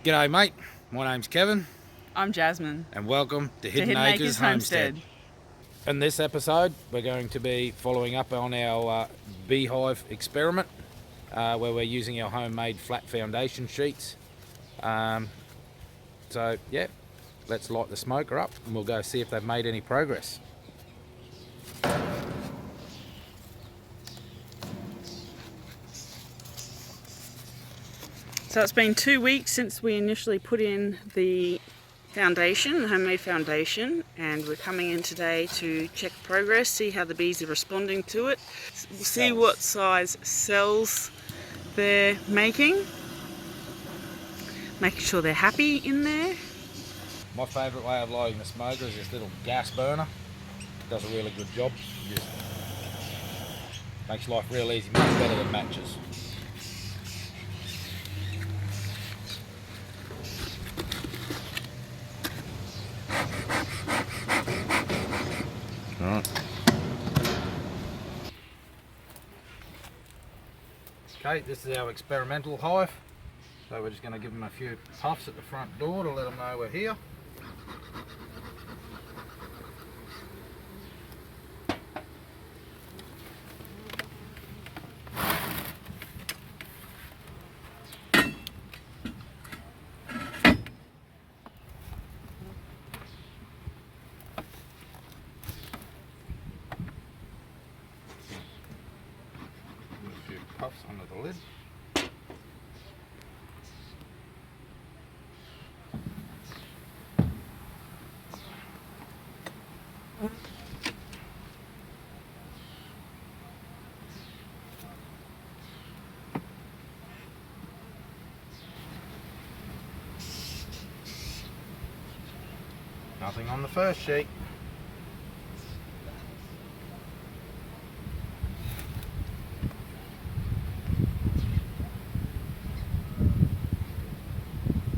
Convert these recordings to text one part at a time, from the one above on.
G'day mate, my name's Kevin I'm Jasmine. and welcome to Hidden Hidden Acres Acres Homestead. Homestead. In this episode we're going to be following up on our Beehive Experiment where we're using our homemade flat foundation sheets. So yeah, let's light the smoker up and we'll go see if they've made any progress. So it's been 2 weeks since we initially put in the foundation, the homemade foundation, and we're coming in today to check progress, see how the bees are responding to it, see what size cells they're making sure they're happy in there. My favourite way of lighting the smoker is this little gas burner. It does a really good job. Just makes life real easy, much better than matches. Alright. Okay, this is our experimental hive. So we're just going to give them a few puffs at the front door to let them know we're here. A few puffs under the lid. Nothing on the first sheet.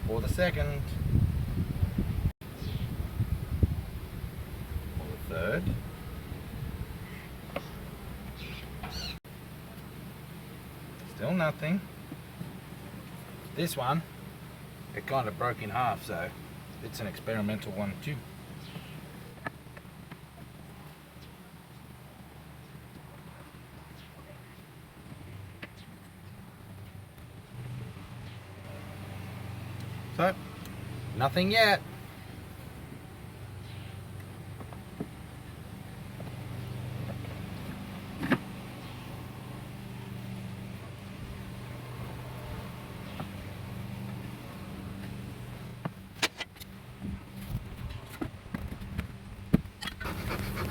For the second. For the third. Still nothing. This one, it kind of broke in half, so it's an experimental one too. So, nothing yet.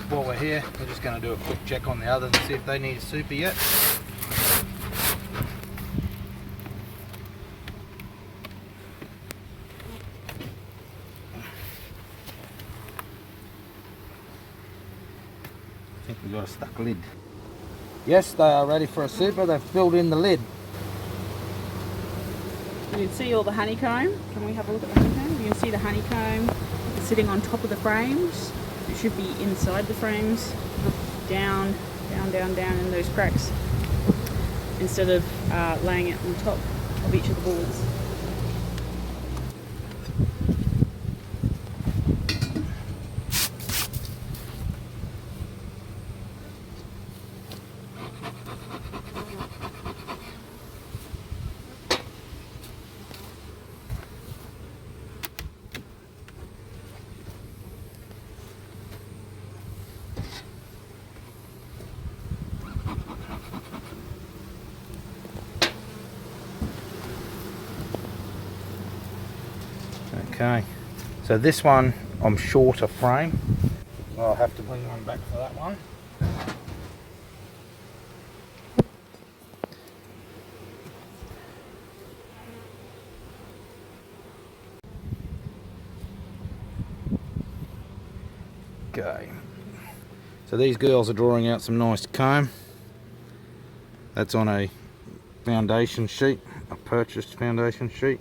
While we're here, we're just going to do a quick check on the others and see if they need a super yet. I think we've got a stuck lid. Yes, they are ready for a super. They've filled in the lid. You can see all the honeycomb. Can we have a look at the honeycomb? You can see the honeycomb sitting on top of the frames. It should be inside the frames, down in those cracks, instead of laying it on top of each of the boards. Okay, so this one I'm short a frame. I'll have to bring one back for that one. Okay, so these girls are drawing out some nice comb. That's on a foundation sheet, a purchased foundation sheet.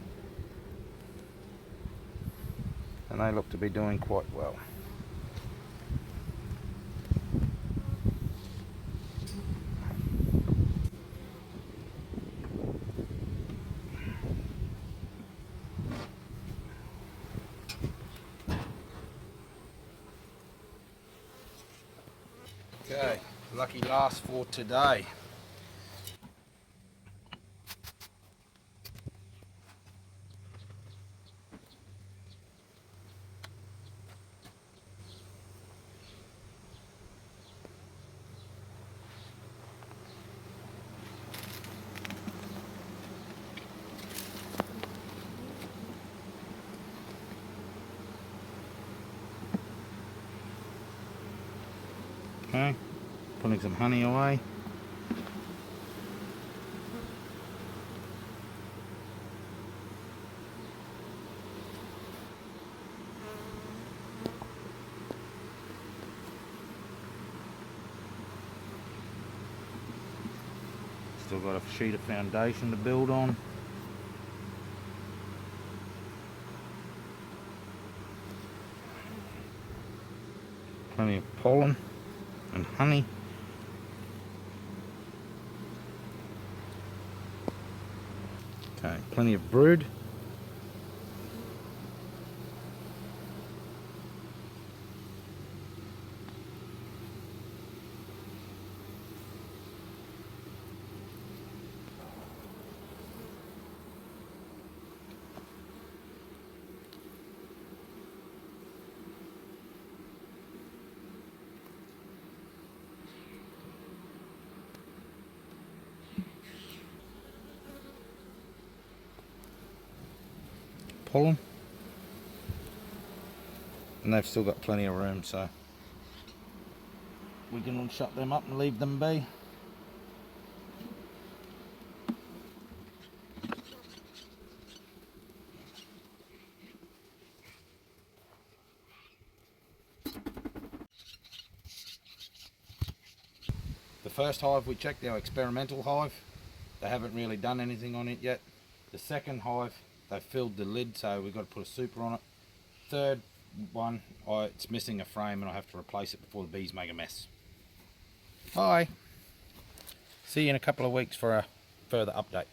And they look to be doing quite well. Okay, lucky last for today. Okay, putting some honey away. Still got a sheet of foundation to build on. Plenty of pollen and honey. Okay, plenty of brood. Pollen, and they've still got plenty of room, so we can shut them up and leave them be. The first hive we checked, our experimental hive, they haven't really done anything on it yet. The second hive, they filled the lid, so we've got to put a super on it. Third one, it's missing a frame and I have to replace it before the bees make a mess. Bye. See you in a couple of weeks for a further update.